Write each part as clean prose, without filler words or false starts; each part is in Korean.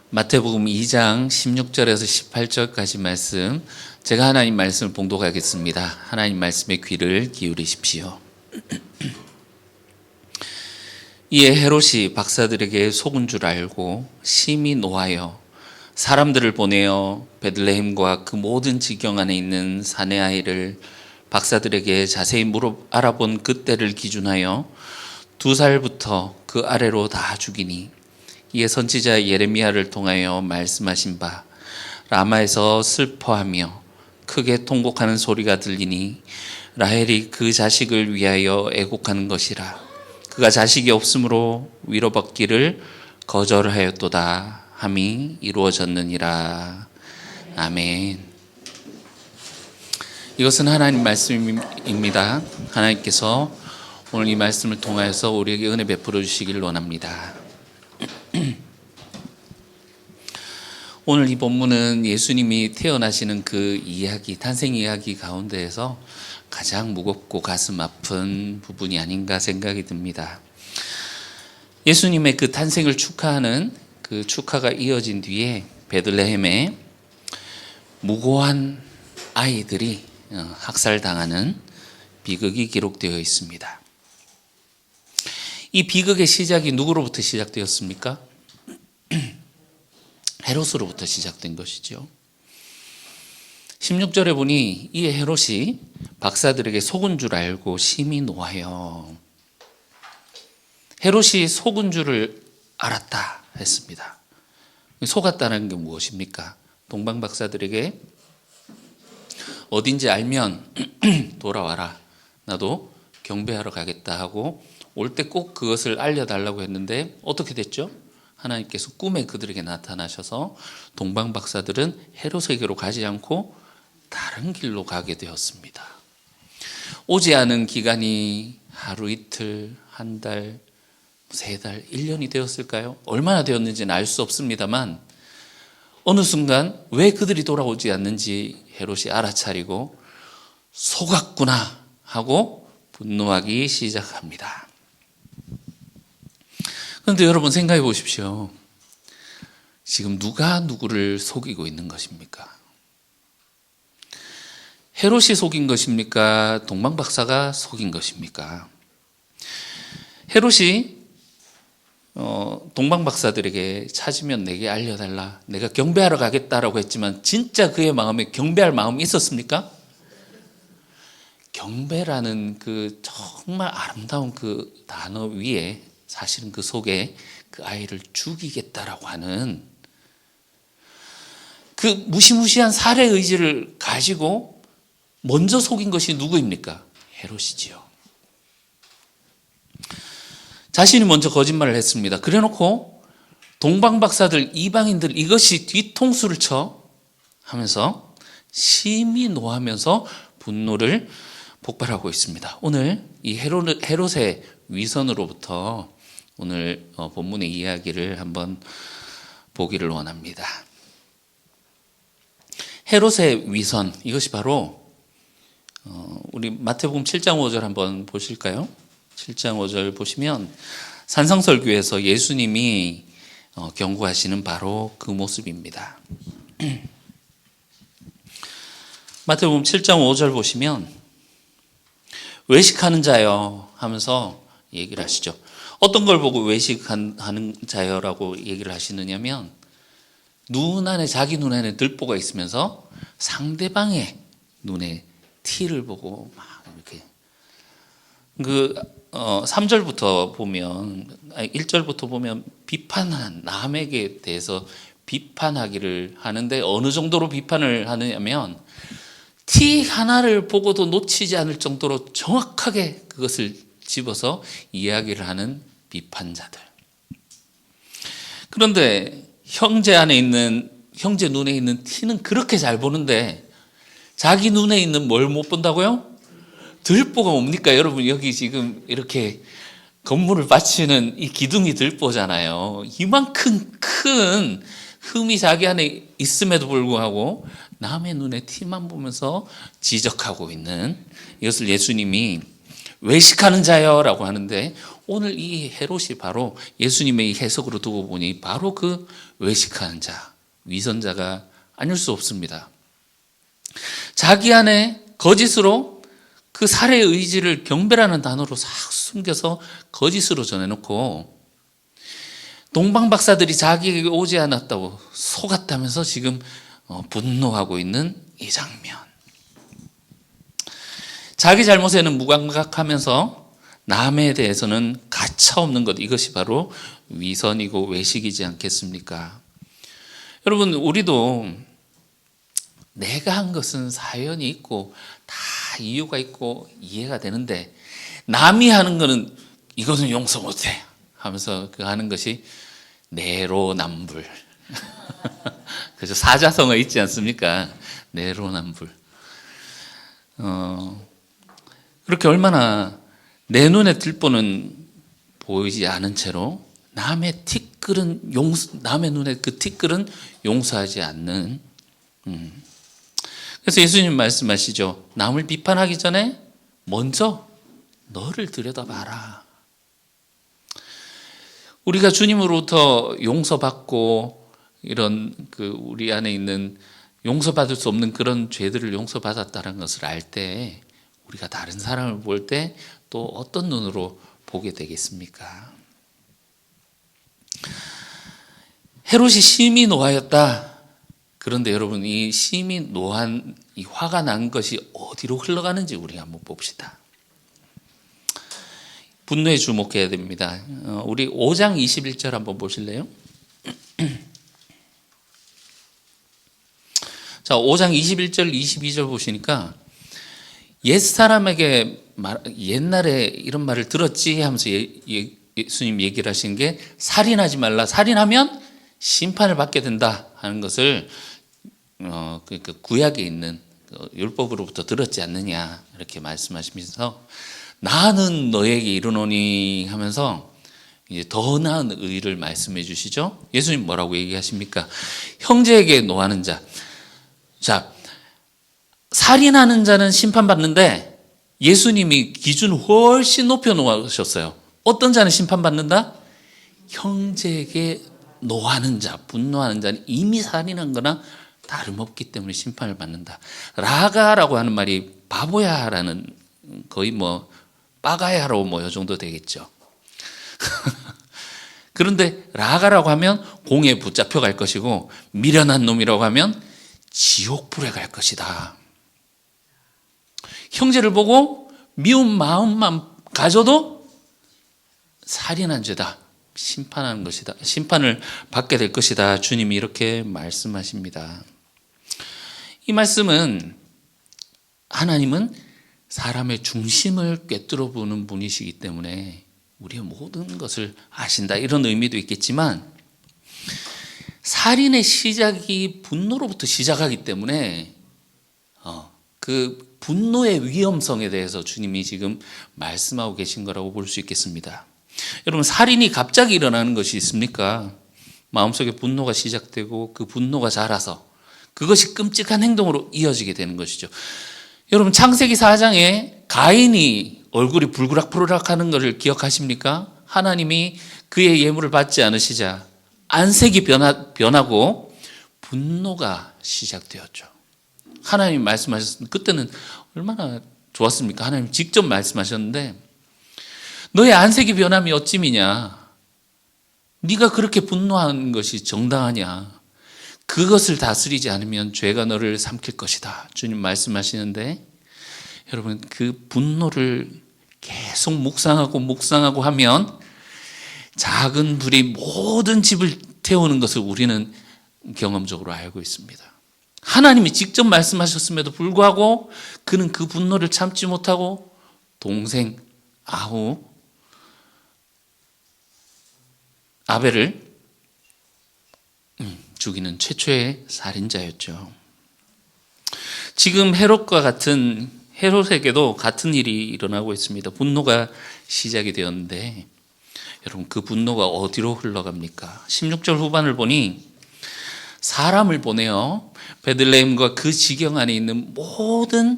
마태복음 2장 16절에서 18절까지 말씀, 제가 하나님 말씀을 봉독하겠습니다. 하나님 말씀에 귀를 기울이십시오. 이에 헤롯이 박사들에게 속은 줄 알고 심히 노하여 사람들을 보내어 베들레헴과 그 모든 지경 안에 있는 사내 아이를 박사들에게 자세히 알아본 그때를 기준하여 2살부터 그 아래로 다 죽이니, 이에 선지자 예레미야를 통하여 말씀하신 바 라마에서 슬퍼하며 크게 통곡하는 소리가 들리니 라헬이 그 자식을 위하여 애곡하는 것이라. 그가 자식이 없으므로 위로받기를 거절하였도다 함이 이루어졌느니라. 아멘. 이것은 하나님 말씀입니다. 하나님께서 오늘 이 말씀을 통하여서 우리에게 은혜 베풀어 주시기를 원합니다. 오늘 이 본문은 예수님이 태어나시는 그 이야기, 탄생 이야기 가운데에서 가장 무겁고 가슴 아픈 부분이 아닌가 생각이 듭니다. 예수님의 그 탄생을 축하하는 그 축하가 이어진 뒤에 베들레헴에 무고한 아이들이 학살당하는 비극이 기록되어 있습니다. 이 비극의 시작이 누구로부터 시작되었습니까? 헤롯으로부터 시작된 것이죠. 16절에 보니 이 헤롯이 박사들에게 속은 줄 알고 심히 노하여, 헤롯이 속은 줄을 알았다 했습니다. 속았다는 게 무엇입니까? 동방 박사들에게 어딘지 알면 돌아와라, 나도 경배하러 가겠다 하고 올 때 꼭 그것을 알려달라고 했는데 어떻게 됐죠? 하나님께서 꿈에 그들에게 나타나셔서 동방 박사들은 헤롯에게로 가지 않고 다른 길로 가게 되었습니다. 오지 않은 기간이 하루 이틀, 한 달, 3달, 1년이 되었을까요? 얼마나 되었는지는 알 수 없습니다만 어느 순간 왜 그들이 돌아오지 않는지 헤롯이 알아차리고 속았구나 하고 분노하기 시작합니다. 그런데 여러분 생각해 보십시오. 지금 누가 누구를 속이고 있는 것입니까? 헤롯이 속인 것입니까? 동방 박사가 속인 것입니까? 헤롯이 동방 박사들에게 찾으면 내게 알려달라, 내가 경배하러 가겠다라고 했지만 진짜 그의 마음에 경배할 마음이 있었습니까? 경배라는 그 정말 아름다운 그 단어 위에 사실은 그 속에 그 아이를 죽이겠다라고 하는 그 무시무시한 살해 의지를 가지고 먼저 속인 것이 누구입니까? 헤롯이지요. 자신이 먼저 거짓말을 했습니다. 그래놓고 동방 박사들, 이방인들 이것이 뒤통수를 쳐 하면서 심히 노하면서 분노를 폭발하고 있습니다. 오늘 이 헤롯의 위선으로부터 오늘 본문의 이야기를 한번 보기를 원합니다. 헤롯의 위선, 이것이 바로 우리 마태복음 7장 5절 한번 보실까요? 7장 5절 보시면 산상설교에서 예수님이 경고하시는 바로 그 모습입니다. 마태복음 7장 5절 보시면 외식하는 자여 하면서 얘기를 하시죠. 어떤 걸 보고 외식하는 자여라고 얘기를 하시느냐면 자기 눈에는 들보가 있으면서 상대방의 눈에 티를 보고 막 이렇게 3절부터 보면 1절부터 보면 비판한 남에게 대해서 비판하기를 하는데 어느 정도로 비판을 하느냐면 티 하나를 보고도 놓치지 않을 정도로 정확하게 그것을 집어서 이야기를 하는 비판자들. 그런데 형제 눈에 있는 티는 그렇게 잘 보는데 자기 눈에 있는 뭘 못 본다고요? 들보가 뭡니까? 여러분 여기 지금 이렇게 건물을 받치는 이 기둥이 들보잖아요. 이만큼 큰 흠이 자기 안에 있음에도 불구하고 남의 눈에 티만 보면서 지적하고 있는, 이것을 예수님이 외식하는 자여라고 하는데 오늘 이 헤롯이 바로 예수님의 이 해석으로 두고 보니 바로 그 외식하는 자, 위선자가 아닐 수 없습니다. 자기 안에 거짓으로 그 살해의 의지를 경배라는 단어로 싹 숨겨서 거짓으로 전해놓고 동방 박사들이 자기에게 오지 않았다고 속았다면서 지금 분노하고 있는 이 장면. 자기 잘못에는 무감각하면서 남에 대해서는 가차없는 것, 이것이 바로 위선이고 외식이지 않겠습니까? 여러분, 우리도 내가 한 것은 사연이 있고 다 이유가 있고 이해가 되는데 남이 하는 거는 이것은 용서 못해 하면서 그 하는 것이 내로남불. 그래서 사자성어 있지 않습니까? 내로남불. 그렇게 얼마나 내 눈에 들보는 보이지 않은 채로 남의 눈에 그 티끌은 용서하지 않는. 그래서 예수님 말씀하시죠. 남을 비판하기 전에 먼저 너를 들여다봐라. 우리가 주님으로부터 용서받고 이런 우리 안에 있는 용서받을 수 없는 그런 죄들을 용서받았다는 것을 알 때 우리가 다른 사람을 볼 때 또 어떤 눈으로 보게 되겠습니까? 헤롯이 심히 노하였다. 그런데 여러분, 이 심히 노한, 이 화가 난 것이 어디로 흘러가는지 우리가 한번 봅시다. 분노에 주목해야 됩니다. 우리 5장 21절 한번 보실래요? 자, 5장 21절, 22절 보시니까 옛사람에게 옛날에 이런 말을 들었지 하면서 예수님 얘기를 하신 게 살인하지 말라. 살인하면 심판을 받게 된다 하는 것을 그러니까 구약에 있는 율법으로부터 들었지 않느냐 이렇게 말씀하시면서 나는 너에게 이르노니 하면서 이제 더 나은 의를 말씀해 주시죠. 예수님 뭐라고 얘기하십니까? 형제에게 노하는 자. 자, 살인하는 자는 심판받는데 예수님이 기준을 훨씬 높여 놓으셨어요. 어떤 자는 심판받는다? 형제에게 노하는 자, 분노하는 자는 이미 살인한 거나 다름없기 때문에 심판을 받는다. 라가라고 하는 말이 바보야라는 거의 빠가야로 이 정도 되겠죠. 그런데 라가라고 하면 공에 붙잡혀 갈 것이고 미련한 놈이라고 하면 지옥불에 갈 것이다. 형제를 보고 미운 마음만 가져도 살인한 죄다. 심판하는 것이다. 심판을 받게 될 것이다. 주님이 이렇게 말씀하십니다. 이 말씀은 하나님은 사람의 중심을 꿰뚫어 보는 분이시기 때문에 우리의 모든 것을 아신다. 이런 의미도 있겠지만 살인의 시작이 분노로부터 시작하기 때문에 그 분노의 위험성에 대해서 주님이 지금 말씀하고 계신 거라고 볼 수 있겠습니다. 여러분, 살인이 갑자기 일어나는 것이 있습니까? 마음속에 분노가 시작되고 그 분노가 자라서 그것이 끔찍한 행동으로 이어지게 되는 것이죠. 여러분, 창세기 4장에 가인이 얼굴이 불그락불그락 하는 것을 기억하십니까? 하나님이 그의 예물을 받지 않으시자 안색이 변하고 분노가 시작되었죠. 하나님이 말씀하셨습니다. 그때는 얼마나 좋았습니까? 하나님 직접 말씀하셨는데 너의 안색이 변함이 어찌미냐? 네가 그렇게 분노하는 것이 정당하냐? 그것을 다스리지 않으면 죄가 너를 삼킬 것이다. 주님 말씀하시는데 여러분, 그 분노를 계속 묵상하고 하면 작은 불이 모든 집을 태우는 것을 우리는 경험적으로 알고 있습니다. 하나님이 직접 말씀하셨음에도 불구하고 그는 그 분노를 참지 못하고 동생 아벨을 죽이는 최초의 살인자였죠. 지금 헤롯에게도 같은 일이 일어나고 있습니다. 분노가 시작이 되었는데 여러분, 그 분노가 어디로 흘러갑니까? 16절 후반을 보니 사람을 보내어 베들레헴과 그 지경 안에 있는 모든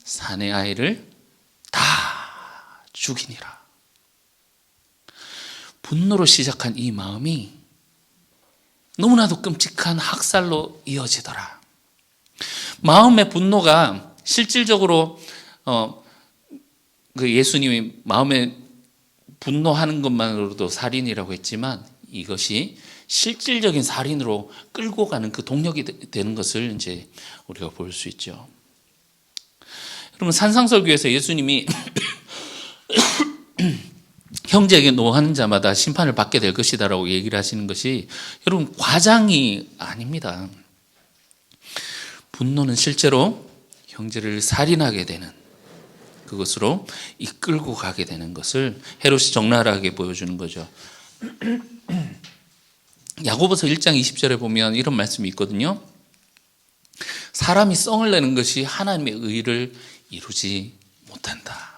사내 아이를 다 죽이니라. 분노로 시작한 이 마음이 너무나도 끔찍한 학살로 이어지더라. 마음의 분노가 실질적으로 그 예수님이 마음에 분노하는 것만으로도 살인이라고 했지만 이것이 실질적인 살인으로 끌고 가는 그 동력이 되는 것을 이제 우리가 볼 수 있죠. 여러분, 산상설교에서 예수님이 형제에게 노하는 자마다 심판을 받게 될 것이다라고 얘기를 하시는 것이 여러분 과장이 아닙니다. 분노는 실제로 형제를 살인하게 되는 그것으로 이끌고 가게 되는 것을 헤롯이 적나라하게 보여주는 거죠. 야고보서 1장 20절에 보면 이런 말씀이 있거든요. 사람이 썽을 내는 것이 하나님의 의를 이루지 못한다.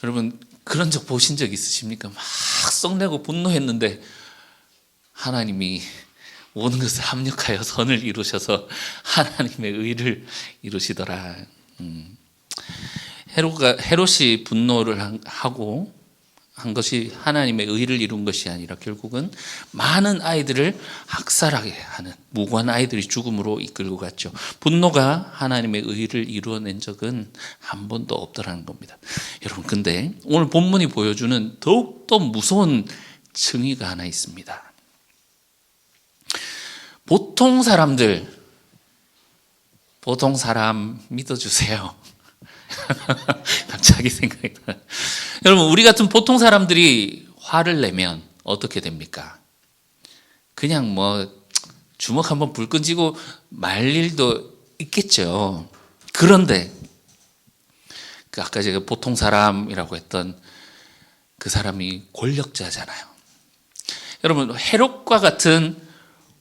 여러분, 그런 적 보신 적 있으십니까? 막 썽내고 분노했는데 하나님이 모든 것을 합력하여 선을 이루셔서 하나님의 의를 이루시더라. 헤롯이 분노를 하고 한 것이 하나님의 의를 이룬 것이 아니라 결국은 많은 아이들을 학살하게 하는 무고한 아이들이 죽음으로 이끌고 갔죠. 분노가 하나님의 의를 이루어낸 적은 한 번도 없더라는 겁니다. 여러분, 근데 오늘 본문이 보여주는 더욱더 무서운 증의가 하나 있습니다. 보통 사람 믿어주세요. 갑자기 생각이 나요. 여러분, 우리 같은 보통 사람들이 화를 내면 어떻게 됩니까? 그냥 주먹 한번 불 끈지고 말 일도 있겠죠. 그런데 아까 제가 보통 사람이라고 했던 그 사람이 권력자잖아요. 여러분, 헤롯과 같은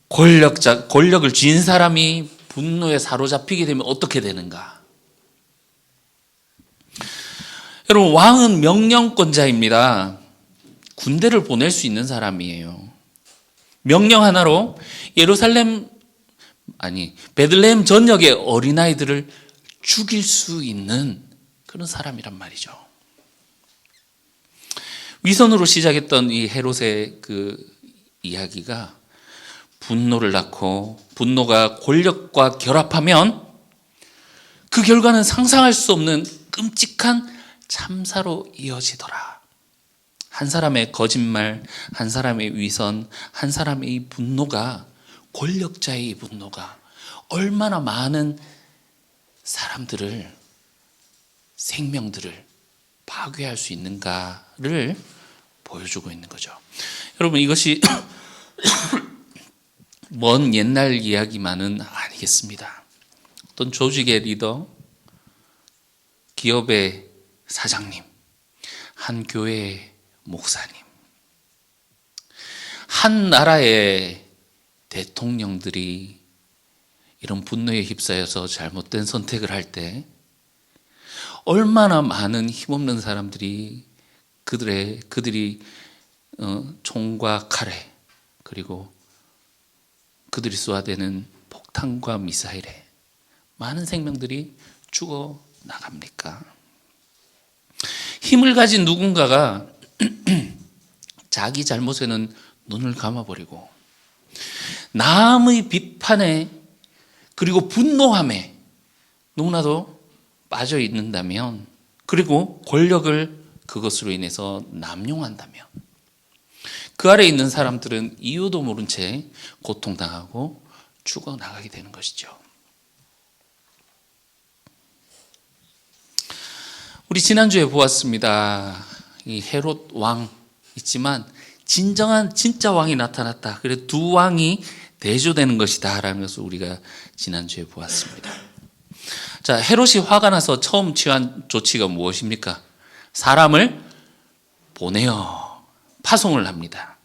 권력을 쥔 사람이 분노에 사로잡히게 되면 어떻게 되는가? 여러분, 왕은 명령권자입니다. 군대를 보낼 수 있는 사람이에요. 명령 하나로 베들레헴 전역의 어린아이들을 죽일 수 있는 그런 사람이란 말이죠. 위선으로 시작했던 이 헤롯의 그 이야기가 분노를 낳고 분노가 권력과 결합하면 그 결과는 상상할 수 없는 끔찍한 참사로 이어지더라. 한 사람의 거짓말, 한 사람의 위선, 한 사람의 이 분노가, 권력자의 이 분노가 얼마나 많은 사람들을, 생명들을 파괴할 수 있는가를 보여주고 있는 거죠. 여러분, 이것이 먼 옛날 이야기만은 아니겠습니다. 어떤 조직의 리더, 기업의 사장님, 한 교회의 목사님, 한 나라의 대통령들이 이런 분노에 휩싸여서 잘못된 선택을 할 때 얼마나 많은 힘없는 사람들이 그들이 총과 칼에 그리고 그들이 쏘아대는 폭탄과 미사일에 많은 생명들이 죽어 나갑니까? 힘을 가진 누군가가 자기 잘못에는 눈을 감아버리고 남의 비판에 그리고 분노함에 너무나도 빠져 있는다면, 그리고 권력을 그것으로 인해서 남용한다면 그 아래에 있는 사람들은 이유도 모른 채 고통당하고 죽어나가게 되는 것이죠. 우리 지난주에 보았습니다. 이 헤롯 왕 있지만 진짜 왕이 나타났다. 그래서 두 왕이 대조되는 것이다 라는 것을 우리가 지난주에 보았습니다. 자, 헤롯이 화가 나서 처음 취한 조치가 무엇입니까? 사람을 보내어 파송을 합니다.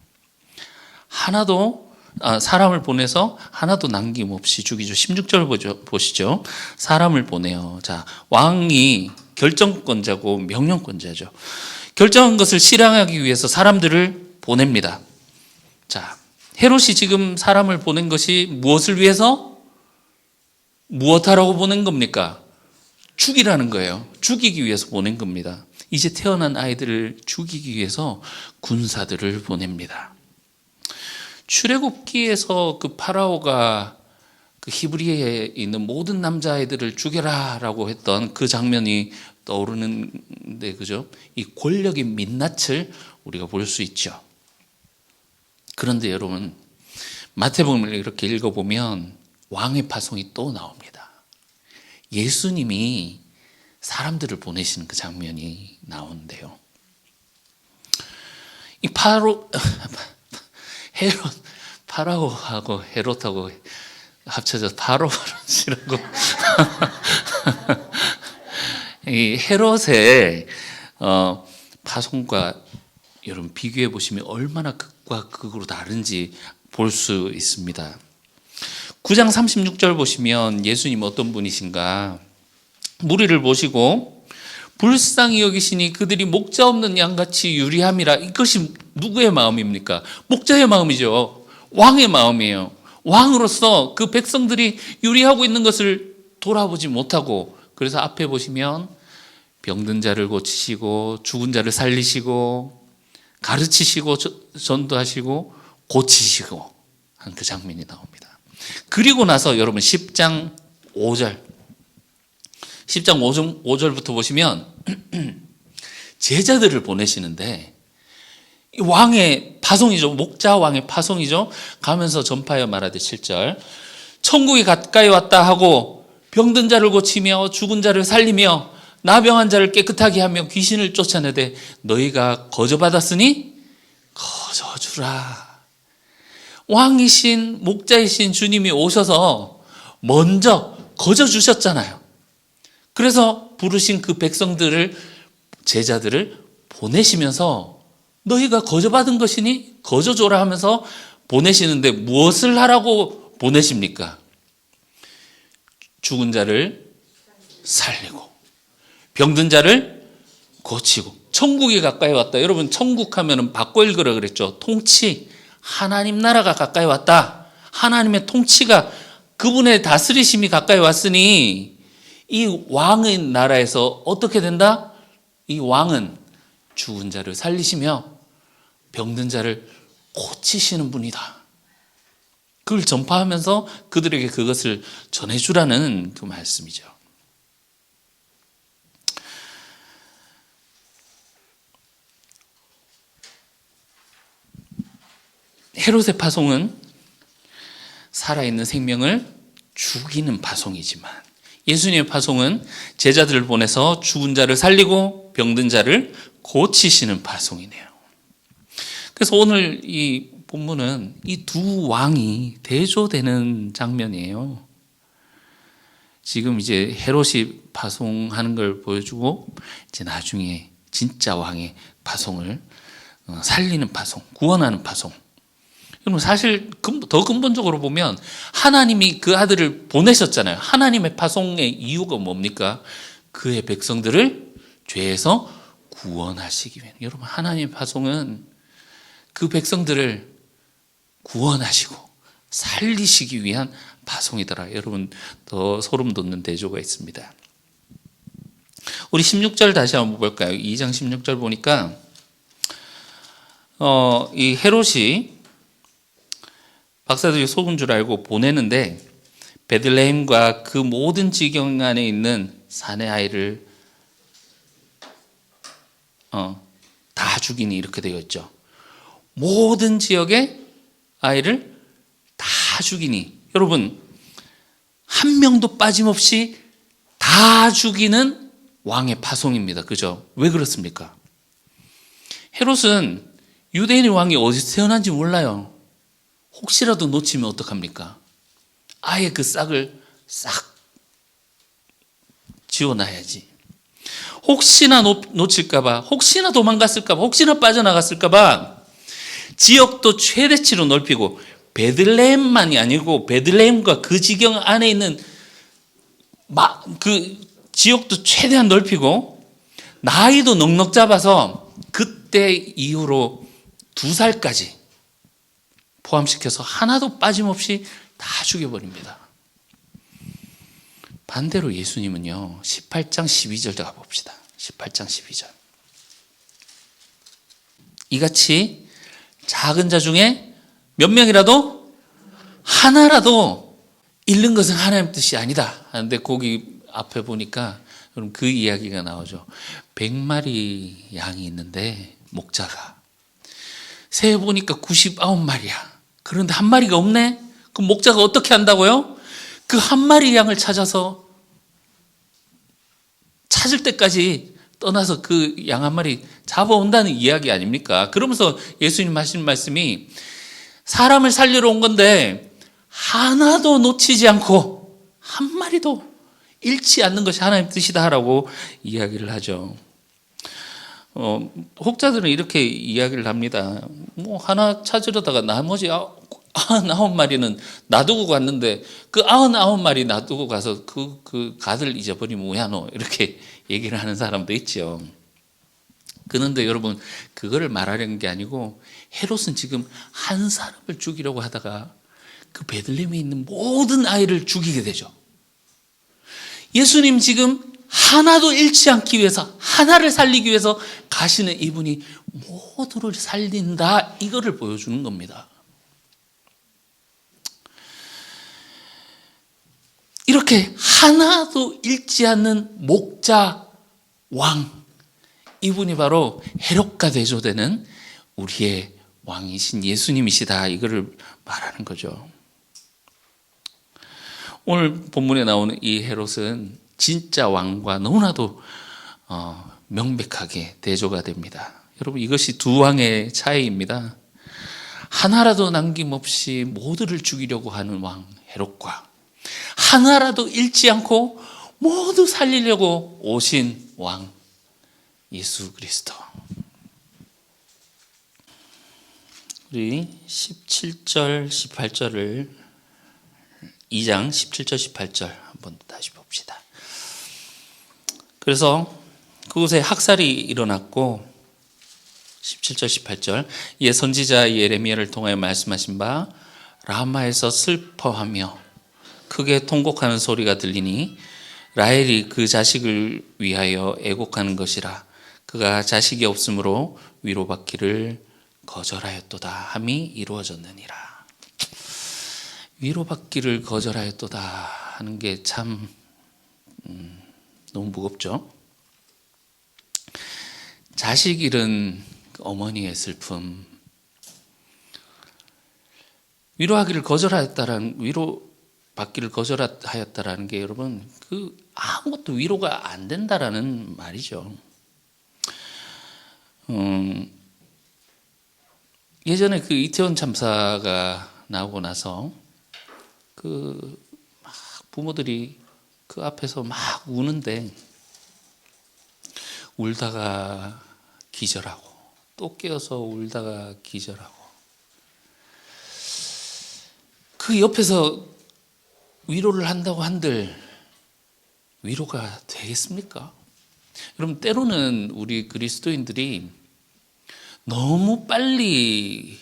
사람을 보내서 하나도 남김없이 죽이죠. 16절 보시죠. 사람을 보내어. 자, 왕이 결정권자고 명령권자죠. 결정한 것을 실행하기 위해서 사람들을 보냅니다. 자, 헤롯이 지금 사람을 보낸 것이 무엇을 위해서? 무엇하라고 보낸 겁니까? 죽이라는 거예요. 죽이기 위해서 보낸 겁니다. 이제 태어난 아이들을 죽이기 위해서 군사들을 보냅니다. 출애굽기에서 그 파라오가 그 히브리에 있는 모든 남자아이들을 죽여라라고 했던 그 장면이 떠오르는데, 그죠? 이 권력의 민낯을 우리가 볼 수 있죠. 그런데 여러분, 마태복음을 이렇게 읽어보면 왕의 파송이 또 나옵니다. 예수님이 사람들을 보내시는 그 장면이 나오는데요. 이 파라오하고 헤롯하고 합쳐져서 파로바론이라고 이 헤롯의 파송과 여러분 비교해 보시면 얼마나 극과 극으로 다른지 볼 수 있습니다. 9장 36절 보시면 예수님 어떤 분이신가? 무리를 모시고 불쌍히 여기시니 그들이 목자 없는 양같이 유리함이라. 이것이 누구의 마음입니까? 목자의 마음이죠. 왕의 마음이에요. 왕으로서 그 백성들이 유리하고 있는 것을 돌아보지 못하고, 그래서 앞에 보시면 병든 자를 고치시고 죽은 자를 살리시고 가르치시고 전도하시고 고치시고 한 그 장면이 나옵니다. 그리고 나서 여러분 10장 5절부터 보시면 제자들을 보내시는데, 왕의 파송이죠. 목자 왕의 파송이죠. 가면서 전파하여 말하되 7절 천국이 가까이 왔다 하고 병든 자를 고치며 죽은 자를 살리며 나병한 자를 깨끗하게 하며 귀신을 쫓아내되 너희가 거저받았으니 거저주라. 왕이신 목자이신 주님이 오셔서 먼저 거저주셨잖아요. 그래서 부르신 그 백성들을, 제자들을 보내시면서 너희가 거저받은 것이니 거저줘라 하면서 보내시는데, 무엇을 하라고 보내십니까? 죽은 자를 살리고 병든 자를 고치고 천국이 가까이 왔다. 여러분, 천국 하면은 바꿔 읽으라 그랬죠. 통치, 하나님 나라가 가까이 왔다. 하나님의 통치가, 그분의 다스리심이 가까이 왔으니 이 왕의 나라에서 어떻게 된다? 이 왕은 죽은 자를 살리시며 병든 자를 고치시는 분이다. 그걸 전파하면서 그들에게 그것을 전해주라는 그 말씀이죠. 헤롯의 파송은 살아있는 생명을 죽이는 파송이지만, 예수님의 파송은 제자들을 보내서 죽은 자를 살리고 병든 자를 고치시는 파송이네요. 그래서 오늘 이 본문은 이 두 왕이 대조되는 장면이에요. 지금 이제 헤롯이 파송하는 걸 보여주고, 이제 나중에 진짜 왕의 파송을 살리는 파송, 구원하는 파송. 그럼 사실 더 근본적으로 보면 하나님이 그 아들을 보내셨잖아요. 하나님의 파송의 이유가 뭡니까? 그의 백성들을 죄에서 구원하시기 위해. 여러분, 하나님의 파송은 그 백성들을 구원하시고 살리시기 위한 파송이더라. 여러분, 더 소름 돋는 대조가 있습니다. 우리 16절 다시 한번 볼까요? 2장 16절 보니까 이 헤롯이 박사들이 속은 줄 알고 보내는데, 베들레헴과 그 모든 지경 안에 있는 사내 아이를 다 죽이니, 이렇게 되어 있죠. 모든 지역의 아이를 다 죽이니. 여러분, 한 명도 빠짐없이 다 죽이는 왕의 파송입니다. 그죠? 왜 그렇습니까? 헤롯은 유대인의 왕이 어디서 태어난지 몰라요. 혹시라도 놓치면 어떡합니까? 아예 그 싹을 싹 지워놔야지. 혹시나 놓칠까봐, 혹시나 도망갔을까봐, 혹시나 빠져나갔을까봐 지역도 최대치로 넓히고, 베들레헴만이 아니고 베들레헴과 그 지경 안에 있는 그 지역도 최대한 넓히고, 나이도 넉넉 잡아서 그때 이후로 2살까지 포함시켜서 하나도 빠짐없이 다 죽여버립니다. 반대로 예수님은요, 18장 12절 가봅시다. 18장 12절. 이같이 작은 자 중에 몇 명이라도 하나라도 잃는 것은 하나님 뜻이 아니다 하는데, 거기 앞에 보니까 그럼 그 이야기가 나오죠. 100마리 양이 있는데 목자가 세 보니까 99마리야. 그런데 한 마리가 없네. 그럼 목자가 어떻게 한다고요? 그 한 마리 양을 찾아서 찾을 때까지 떠나서 그 양 한 마리 잡아온다는 이야기 아닙니까? 그러면서 예수님 하신 말씀이 사람을 살리러 온 건데 하나도 놓치지 않고 한 마리도 잃지 않는 것이 하나님의 뜻이다라고 이야기를 하죠. 혹자들은 이렇게 이야기를 합니다. 뭐 하나 찾으려다가 나머지 99마리는 놔두고 갔는데 그 99마리 놔두고 가서 그 가들 잊어버리면 뭐야 너, 이렇게 얘기를 하는 사람도 있죠. 그런데 여러분, 그거를 말하려는 게 아니고 헤롯은 지금 한 사람을 죽이려고 하다가 그 베들레헴에 있는 모든 아이를 죽이게 되죠. 예수님 지금 하나도 잃지 않기 위해서, 하나를 살리기 위해서 가시는 이분이 모두를 살린다, 이거를 보여주는 겁니다. 이렇게 하나도 잃지 않는 목자 왕, 이분이 바로 헤롯과 대조되는 우리의 왕이신 예수님이시다, 이거를 말하는 거죠. 오늘 본문에 나오는 이 헤롯은 진짜 왕과 너무나도 명백하게 대조가 됩니다. 여러분, 이것이 두 왕의 차이입니다. 하나라도 남김없이 모두를 죽이려고 하는 왕 헤롯과 하나라도 잃지 않고 모두 살리려고 오신 왕 예수 그리스도. 우리 17절 18절을 2장 17절 18절 한번 다시 봅시다. 그래서 그곳에 학살이 일어났고 17절 18절 이에 선지자 예레미야를 통하여 말씀하신 바 라마에서 슬퍼하며 크게 통곡하는 소리가 들리니 라헬이 그 자식을 위하여 애곡하는 것이라. 그가 자식이 없으므로 위로받기를 거절하였도다 함이 이루어졌느니라. 위로받기를 거절하였도다 하는 게 참 너무 무겁죠. 자식 잃은 어머니의 슬픔, 위로받기를 거절하였다라는 게 여러분, 그 아무것도 위로가 안 된다라는 말이죠. 예전에 그 이태원 참사가 나오고 나서 그 막 부모들이 그 앞에서 막 우는데 울다가 기절하고 또 깨어서 울다가 기절하고, 그 옆에서 위로를 한다고 한들 위로가 되겠습니까? 여러분, 때로는 우리 그리스도인들이 너무 빨리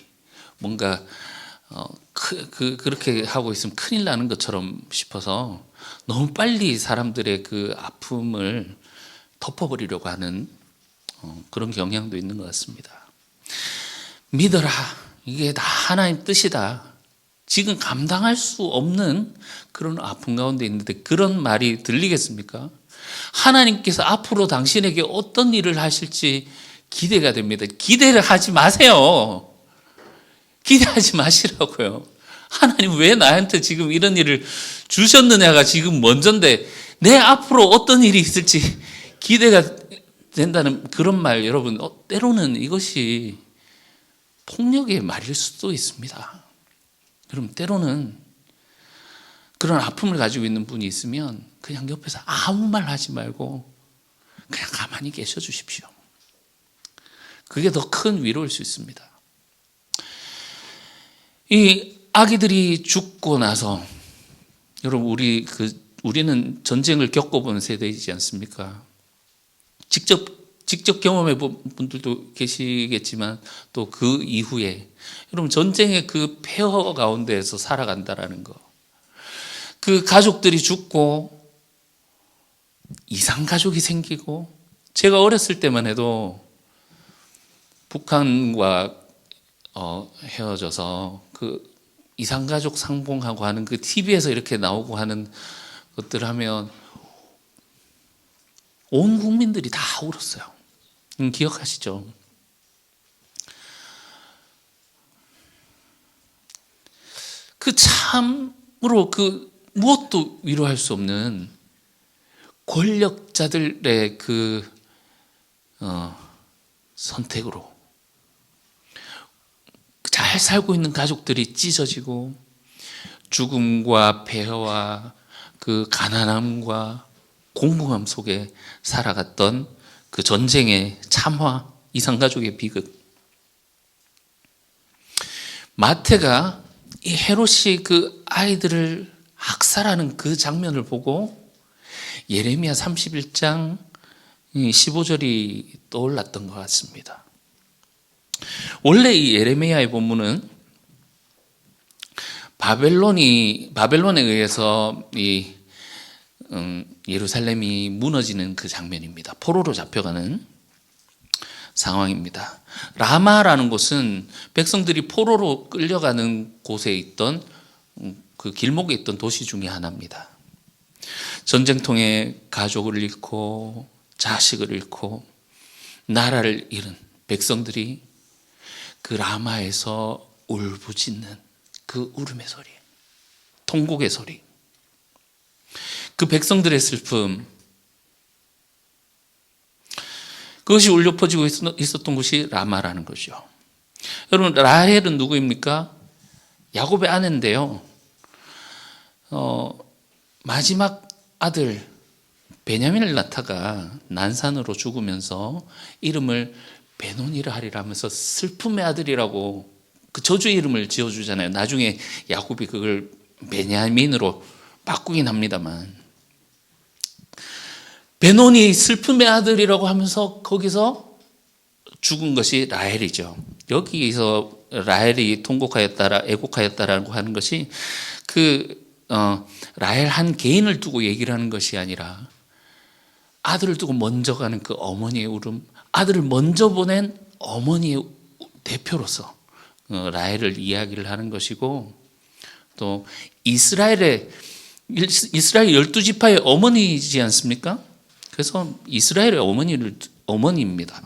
뭔가 그렇게 하고 있으면 큰일 나는 것처럼 싶어서 너무 빨리 사람들의 그 아픔을 덮어버리려고 하는 그런 경향도 있는 것 같습니다. 믿어라, 이게 다 하나님 뜻이다. 지금 감당할 수 없는 그런 아픔 가운데 있는데 그런 말이 들리겠습니까? 하나님께서 앞으로 당신에게 어떤 일을 하실지 기대가 됩니다. 기대를 하지 마세요. 기대하지 마시라고요. 하나님 왜 나한테 지금 이런 일을 주셨느냐가 지금 먼저인데 내 앞으로 어떤 일이 있을지 기대가 된다는 그런 말, 여러분, 때로는 이것이 폭력의 말일 수도 있습니다. 그럼 때로는 그런 아픔을 가지고 있는 분이 있으면 그냥 옆에서 아무 말 하지 말고 그냥 가만히 계셔 주십시오. 그게 더 큰 위로일 수 있습니다. 이 아기들이 죽고 나서, 여러분, 우리는 전쟁을 겪어본 세대이지 않습니까? 직접 경험해 본 분들도 계시겠지만 또 그 이후에 여러분, 전쟁의 그 폐허 가운데에서 살아간다라는 거, 그 가족들이 죽고 이상 가족이 생기고, 제가 어렸을 때만 해도 북한과 헤어져서 그 이산가족 상봉하고 하는 그 TV에서 이렇게 나오고 하는 것들 하면 온 국민들이 다 울었어요. 기억하시죠? 그 참으로 그 무엇도 위로할 수 없는 권력자들의 그 선택으로 잘 살고 있는 가족들이 찢어지고 죽음과 폐허와 그 가난함과 공공함 속에 살아갔던 그 전쟁의 참화, 이산가족의 비극. 마태가 이 헤롯이 그 아이들을 학살하는 그 장면을 보고 예레미야 31장 15절이 떠올랐던 것 같습니다. 원래 이 예레미야의 본문은 바벨론에 의해서 이 예루살렘이 무너지는 그 장면입니다. 포로로 잡혀가는 상황입니다. 라마라는 곳은 백성들이 포로로 끌려가는 곳에 있던 그 길목에 있던 도시 중에 하나입니다. 전쟁통에 가족을 잃고 자식을 잃고 나라를 잃은 백성들이 그 라마에서 울부짖는 그 울음의 소리, 통곡의 소리, 그 백성들의 슬픔, 그것이 울려 퍼지고 있었던 곳이 라마라는 거죠. 여러분, 라헬은 누구입니까? 야곱의 아내인데요. 마지막 아들 베냐민을 낳다가 난산으로 죽으면서 이름을 베노니라 하리라 하면서 슬픔의 아들이라고 그 저주의 이름을 지어주잖아요. 나중에 야곱이 그걸 베냐민으로 바꾸긴 합니다만, 베노니 슬픔의 아들이라고 하면서 거기서 죽은 것이 라헬이죠. 여기서 라헬이 애곡하였다라고 하는 것이 라헬 한 개인을 두고 얘기를 하는 것이 아니라 아들을 두고 먼저 가는 그 어머니의 울음, 아들을 먼저 보낸 어머니의 대표로서 라헬을 이야기를 하는 것이고, 또 이스라엘 12지파의 어머니이지 않습니까? 그래서 이스라엘의 어머니입니다.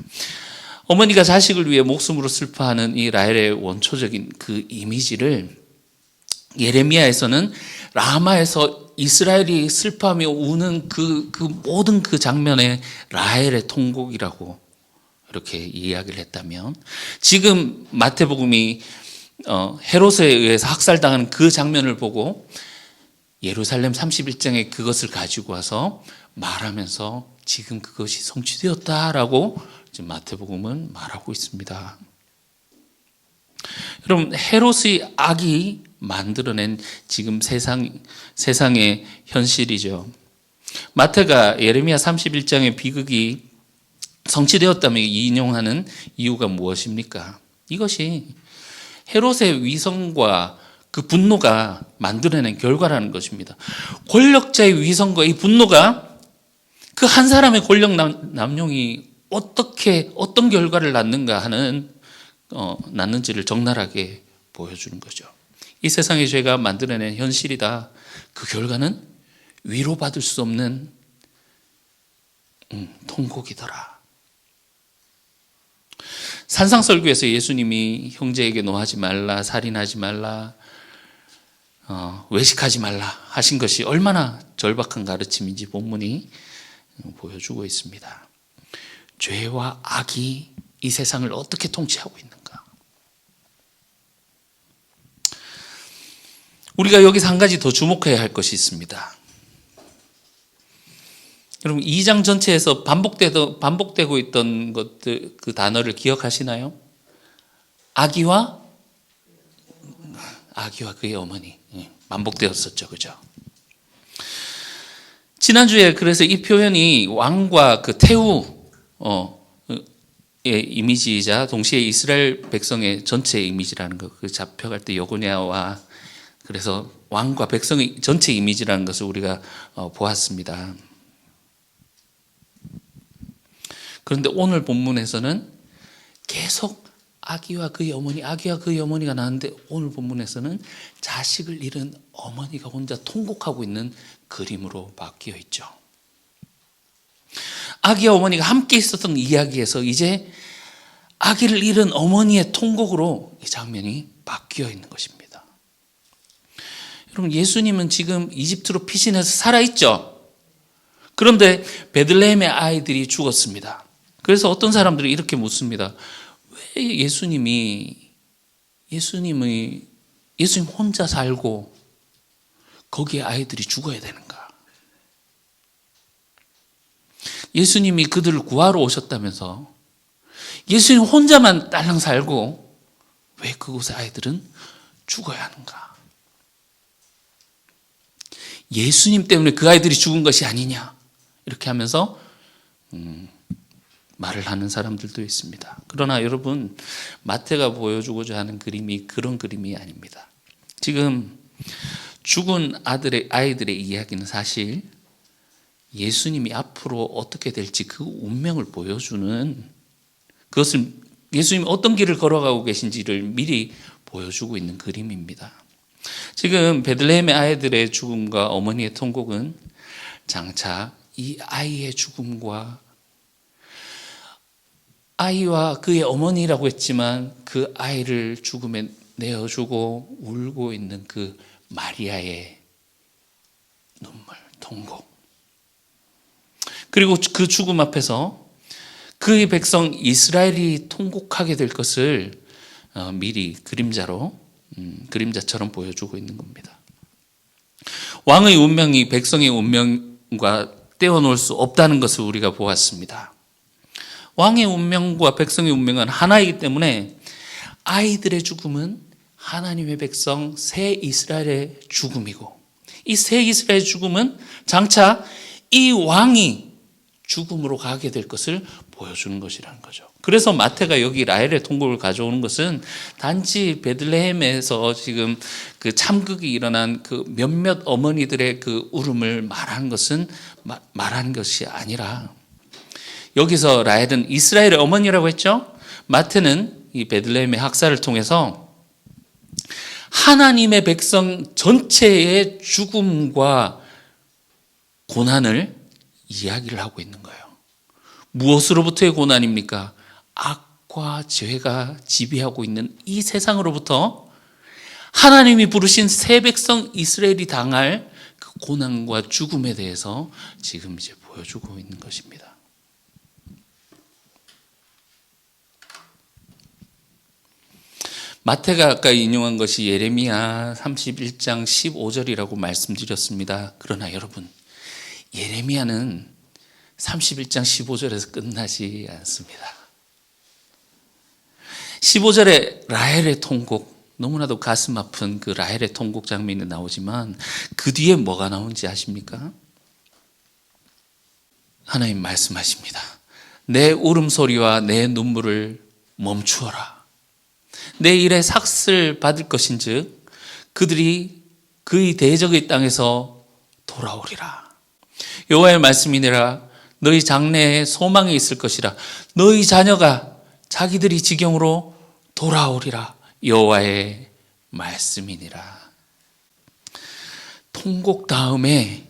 어머니가 자식을 위해 목숨으로 슬퍼하는 이 라헬의 원초적인 그 이미지를 예레미야에서는 라마에서 이스라엘이 슬퍼하며 우는 그 모든 그 장면의 라헬의 통곡이라고 이렇게 이야기를 했다면, 지금 마태복음이 헤롯에 의해서 학살당하는 그 장면을 보고 예루살렘 31장에 그것을 가지고 와서 말하면서 지금 그것이 성취되었다라고 지금 마태복음은 말하고 있습니다. 여러분, 헤롯의 악이 만들어낸 지금 세상의 현실이죠. 마태가 예레미야 31장의 비극이 성취되었다며 인용하는 이유가 무엇입니까? 이것이 헤롯의 위선과 그 분노가 만들어낸 결과라는 것입니다. 권력자의 위선과 이 분노가 그 한 사람의 권력 남용이 어떤 결과를 낳는지를 적나라하게 보여주는 거죠. 이 세상의 죄가 만들어낸 현실이다. 그 결과는 위로받을 수 없는 통곡이더라. 산상설교에서 예수님이 형제에게 노하지 말라, 살인하지 말라, 외식하지 말라 하신 것이 얼마나 절박한 가르침인지 본문이 보여주고 있습니다. 죄와 악이 이 세상을 어떻게 통치하고 있는가? 우리가 여기서 한 가지 더 주목해야 할 것이 있습니다. 여러분, 2장 전체에서 반복되고 있던 것들, 그 단어를 기억하시나요? 아기와 그의 어머니, 반복되었었죠, 그죠? 지난주에 그래서 이 표현이 왕과 그 태후의 이미지이자 동시에 이스라엘 백성의 전체 이미지라는 것, 그 잡혀갈 때 여고냐와 그래서 왕과 백성의 전체 이미지라는 것을 우리가 보았습니다. 그런데 오늘 본문에서는 계속 아기와 그의 어머니, 아기와 그의 어머니가 나왔는데 오늘 본문에서는 자식을 잃은 어머니가 혼자 통곡하고 있는 그림으로 바뀌어 있죠. 아기와 어머니가 함께 있었던 이야기에서 이제 아기를 잃은 어머니의 통곡으로 이 장면이 바뀌어 있는 것입니다. 여러분, 예수님은 지금 이집트로 피신해서 살아있죠. 그런데 베들레헴의 아이들이 죽었습니다. 그래서 어떤 사람들이 이렇게 묻습니다. 왜 예수님 혼자 살고 거기에 아이들이 죽어야 되는가? 예수님이 그들을 구하러 오셨다면서 예수님 혼자만 딸랑 살고 왜 그곳의 아이들은 죽어야 하는가? 예수님 때문에 그 아이들이 죽은 것이 아니냐? 이렇게 하면서 말을 하는 사람들도 있습니다. 그러나 여러분, 마태가 보여주고자 하는 그림이 그런 그림이 아닙니다. 지금 죽은 아이들의 이야기는 사실 예수님이 앞으로 어떻게 될지 그 운명을 보여주는, 그것을 예수님이 어떤 길을 걸어가고 계신지를 미리 보여주고 있는 그림입니다. 지금 베들레헴의 아이들의 죽음과 어머니의 통곡은 장차 이 아이의 죽음과 아이와 그의 어머니라고 했지만 그 아이를 죽음에 내어주고 울고 있는 그 마리아의 눈물, 통곡, 그리고 그 죽음 앞에서 그의 백성 이스라엘이 통곡하게 될 것을 미리 그림자처럼 보여주고 있는 겁니다. 왕의 운명이 백성의 운명과 떼어놓을 수 없다는 것을 우리가 보았습니다. 왕의 운명과 백성의 운명은 하나이기 때문에 아이들의 죽음은 하나님의 백성 새 이스라엘의 죽음이고, 이 새 이스라엘의 죽음은 장차 이 왕이 죽음으로 가게 될 것을 보여주는 것이라는 거죠. 그래서 마태가 여기 라헬의 통곡을 가져오는 것은 단지 베들레헴에서 지금 그 참극이 일어난 그 몇몇 어머니들의 그 울음을 말하는 것이 아니라, 여기서 라헬은 이스라엘의 어머니라고 했죠. 마태는 이 베들레헴의 학살을 통해서 하나님의 백성 전체의 죽음과 고난을 이야기를 하고 있는 거예요. 무엇으로부터의 고난입니까? 악과 죄가 지배하고 있는 이 세상으로부터 하나님이 부르신 새 백성 이스라엘이 당할 그 고난과 죽음에 대해서 지금 이제 보여주고 있는 것입니다. 마태가 아까 인용한 것이 예레미야 31장 15절이라고 말씀드렸습니다. 그러나 여러분, 예레미야는 31장 15절에서 끝나지 않습니다. 15절에 라헬의 통곡, 너무나도 가슴 아픈 그 라헬의 통곡 장면이 나오지만 그 뒤에 뭐가 나오는지 아십니까? 하나님 말씀하십니다. 내 울음소리와 내 눈물을 멈추어라. 내 일에 삭슬 받을 것인즉 그들이 그의 대적의 땅에서 돌아오리라. 여호와의 말씀이니라. 너희 장래에 소망이 있을 것이라. 너희 자녀가 자기들이 지경으로 돌아오리라. 여호와의 말씀이니라. 통곡 다음에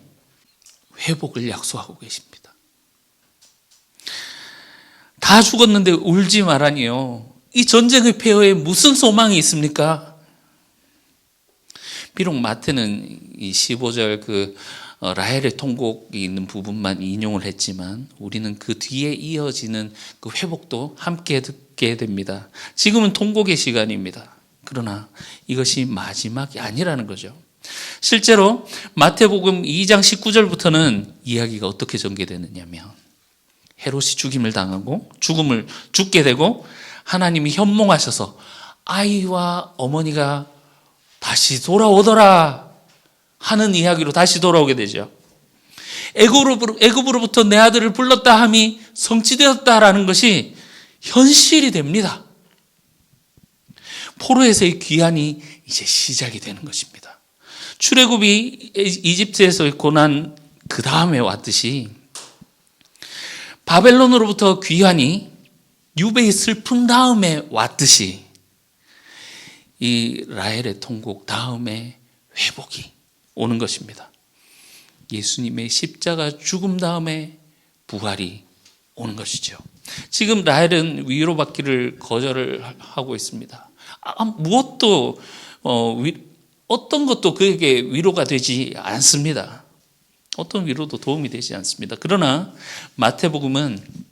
회복을 약속하고 계십니다. 다 죽었는데 울지 말라니요. 이 전쟁의 폐허에 무슨 소망이 있습니까? 비록 마태는 이 15절 라헬의 통곡이 있는 부분만 인용을 했지만 우리는 그 뒤에 이어지는 그 회복도 함께 듣게 됩니다. 지금은 통곡의 시간입니다. 그러나 이것이 마지막이 아니라는 거죠. 실제로 마태복음 2장 19절부터는 이야기가 어떻게 전개되느냐면, 헤롯이 죽임을 당하고 죽게 되고 하나님이 현몽하셔서 아이와 어머니가 다시 돌아오더라 하는 이야기로 다시 돌아오게 되죠. 애굽으로부터 내 아들을 불렀다 함이 성취되었다라는 것이 현실이 됩니다. 포로에서의 귀환이 이제 시작이 되는 것입니다. 출애굽이 이집트에서의 고난 그 다음에 왔듯이 바벨론으로부터 귀환이 유배의 슬픔 다음에 왔듯이 이 라헬의 통곡 다음에 회복이 오는 것입니다. 예수님의 십자가 죽음 다음에 부활이 오는 것이죠. 지금 라헬은 위로받기를 거절을 하고 있습니다. 무엇도 어떤 것도 그에게 위로가 되지 않습니다. 어떤 위로도 도움이 되지 않습니다. 그러나 마태복음은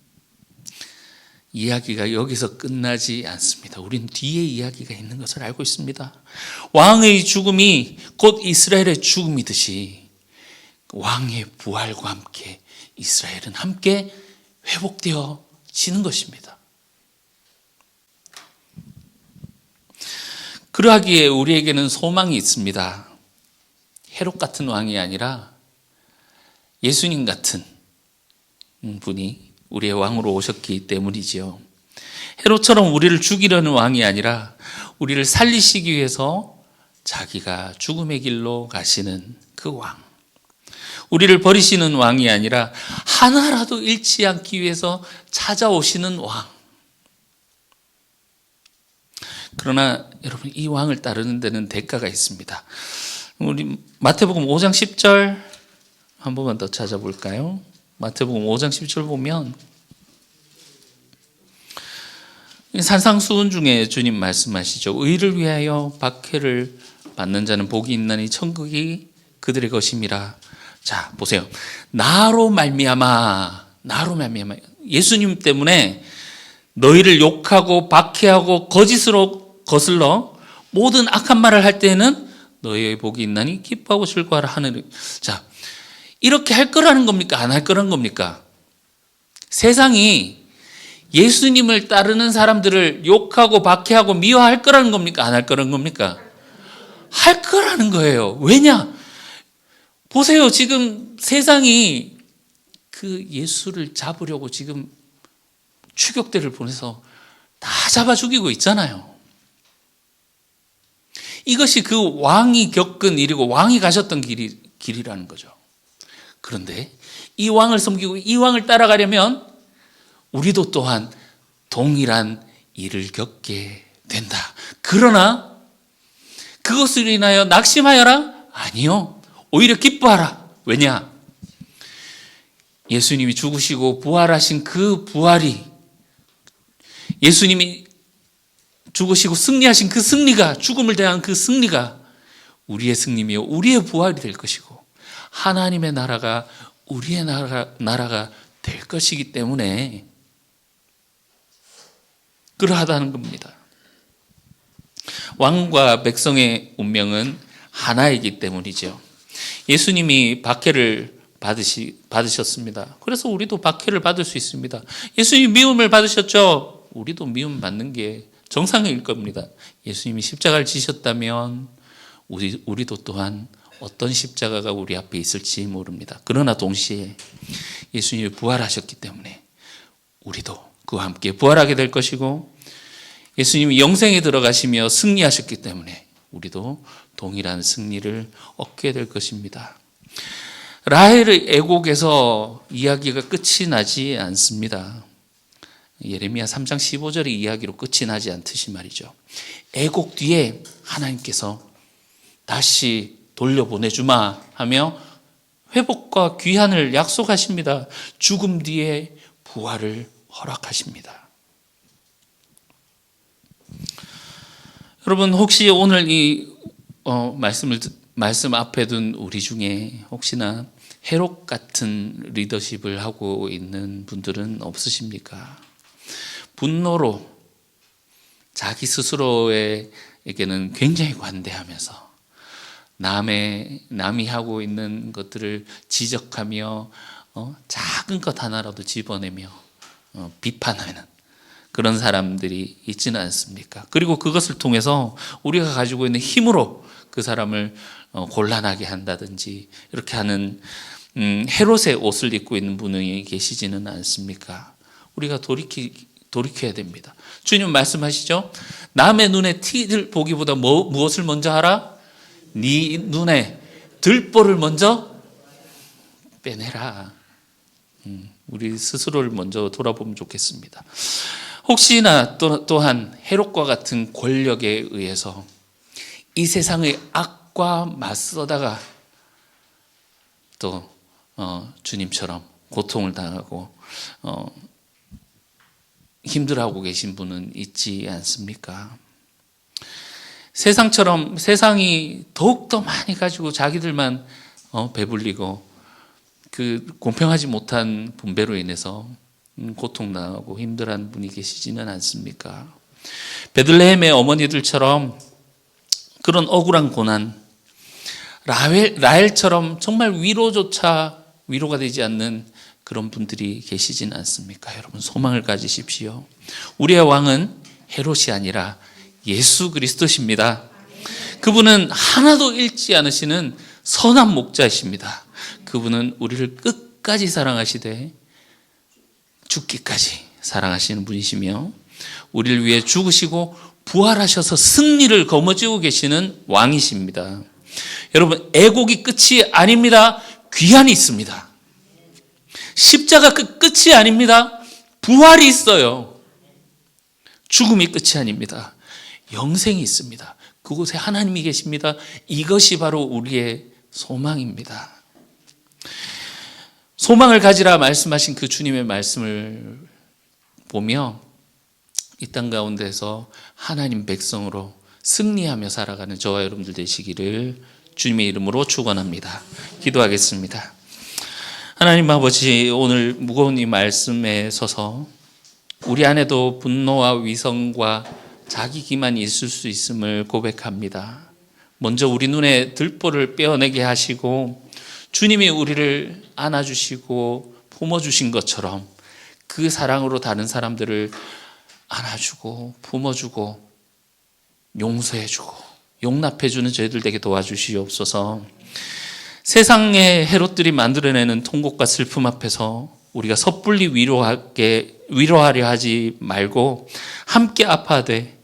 이야기가 여기서 끝나지 않습니다. 우리는 뒤에 이야기가 있는 것을 알고 있습니다. 왕의 죽음이 곧 이스라엘의 죽음이듯이 왕의 부활과 함께 이스라엘은 함께 회복되어지는 것입니다. 그러하기에 우리에게는 소망이 있습니다. 헤롯 같은 왕이 아니라 예수님 같은 분이 우리의 왕으로 오셨기 때문이지요. 헤롯처럼 우리를 죽이려는 왕이 아니라 우리를 살리시기 위해서 자기가 죽음의 길로 가시는 그 왕. 우리를 버리시는 왕이 아니라 하나라도 잃지 않기 위해서 찾아오시는 왕. 그러나 여러분, 이 왕을 따르는 데는 대가가 있습니다. 우리 마태복음 5장 10절 한 번만 더 찾아볼까요? 마태복음 5장 10절 보면 산상수훈 중에 주님 말씀하시죠. 의를 위하여 박해를 받는 자는 복이 있나니 천국이 그들의 것임이라. 자, 보세요. 나로 말미암아 예수님 때문에 너희를 욕하고 박해하고 거짓으로 거슬러 모든 악한 말을 할 때에는 너희의 복이 있나니 기뻐하고 즐거워하라 하느니. 자, 이렇게 할 거라는 겁니까? 안 할 거라는 겁니까? 세상이 예수님을 따르는 사람들을 욕하고 박해하고 미워할 거라는 겁니까? 안 할 거라는 겁니까? 할 거라는 거예요. 왜냐? 보세요. 지금 세상이 그 예수를 잡으려고 지금 추격대를 보내서 다 잡아 죽이고 있잖아요. 이것이 그 왕이 겪은 일이고 왕이 가셨던 길이라는 거죠. 그런데 이 왕을 섬기고 이 왕을 따라가려면 우리도 또한 동일한 일을 겪게 된다. 그러나 그것을 인하여 낙심하여라? 아니요. 오히려 기뻐하라. 왜냐? 예수님이 죽으시고 부활하신 그 부활이, 예수님이 죽으시고 승리하신 그 승리가, 죽음을 대한 그 승리가 우리의 승리이며 우리의 부활이 될 것이고 하나님의 나라가 우리의 나라가 될 것이기 때문에 그러하다는 겁니다. 왕과 백성의 운명은 하나이기 때문이죠. 예수님이 박해를 받으셨습니다. 그래서 우리도 박해를 받을 수 있습니다. 예수님이 미움을 받으셨죠. 우리도 미움 받는 게 정상일 겁니다. 예수님이 십자가를 지셨다면 우리도 또한 어떤 십자가가 우리 앞에 있을지 모릅니다. 그러나 동시에 예수님이 부활하셨기 때문에 우리도 그와 함께 부활하게 될 것이고, 예수님이 영생에 들어가시며 승리하셨기 때문에 우리도 동일한 승리를 얻게 될 것입니다. 라헬의 애곡에서 이야기가 끝이 나지 않습니다. 예레미야 3장 15절의 이야기로 끝이 나지 않듯이 말이죠. 애곡 뒤에 하나님께서 다시 돌려보내주마 하며 회복과 귀환을 약속하십니다. 죽음 뒤에 부활을 허락하십니다. 여러분, 혹시 오늘 이 말씀 앞에 둔 우리 중에 혹시나 헤롯 같은 리더십을 하고 있는 분들은 없으십니까? 분노로 자기 스스로에게는 굉장히 관대하면서 남이 하고 있는 것들을 지적하며 작은 것 하나라도 집어내며 비판하는 그런 사람들이 있지는 않습니까? 그리고 그것을 통해서 우리가 가지고 있는 힘으로 그 사람을 곤란하게 한다든지 이렇게 하는 헤롯의 옷을 입고 있는 분이 계시지는 않습니까? 우리가 돌이켜야 됩니다. 주님 말씀하시죠. 남의 눈에 티를 보기보다 무엇을 먼저 하라? 네 눈에 들보를 먼저 빼내라. 우리 스스로를 먼저 돌아보면 좋겠습니다. 혹시나 또한 헤롯과 같은 권력에 의해서 이 세상의 악과 맞서다가 또 주님처럼 고통을 당하고 힘들어하고 계신 분은 있지 않습니까? 세상이 더욱더 많이 가지고 자기들만 배불리고 그 공평하지 못한 분배로 인해서 고통당하고 힘들어하는 분이 계시지는 않습니까? 베들레헴의 어머니들처럼 그런 억울한 고난, 라헬처럼 정말 위로가 되지 않는 그런 분들이 계시진 않습니까? 여러분, 소망을 가지십시오. 우리의 왕은 헤롯이 아니라 예수 그리스도십니다. 그분은 하나도 잃지 않으시는 선한 목자이십니다. 그분은 우리를 끝까지 사랑하시되 죽기까지 사랑하시는 분이시며 우리를 위해 죽으시고 부활하셔서 승리를 거머쥐고 계시는 왕이십니다. 여러분, 애곡이 끝이 아닙니다. 귀환이 있습니다. 십자가 끝이 아닙니다. 부활이 있어요. 죽음이 끝이 아닙니다. 영생이 있습니다. 그곳에 하나님이 계십니다. 이것이 바로 우리의 소망입니다. 소망을 가지라 말씀하신 그 주님의 말씀을 보며 이 땅 가운데서 하나님 백성으로 승리하며 살아가는 저와 여러분들 되시기를 주님의 이름으로 축원합니다. 기도하겠습니다. 하나님 아버지, 오늘 무거운 이 말씀에 서서 우리 안에도 분노와 위선과 자기 기만이 있을 수 있음을 고백합니다. 먼저 우리 눈에 들보를 빼어내게 하시고 주님이 우리를 안아주시고 품어주신 것처럼 그 사랑으로 다른 사람들을 안아주고 품어주고 용서해주고 용납해주는 저희들 되게 도와주시옵소서. 세상의 헤롯들이 만들어내는 통곡과 슬픔 앞에서 우리가 섣불리 위로하려 하지 말고 함께 아파하되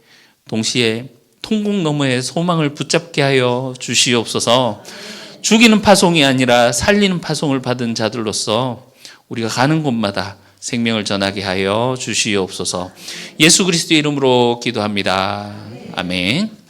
동시에 통곡 너머에 소망을 붙잡게 하여 주시옵소서. 죽이는 파송이 아니라 살리는 파송을 받은 자들로서 우리가 가는 곳마다 생명을 전하게 하여 주시옵소서. 예수 그리스도의 이름으로 기도합니다. 아멘.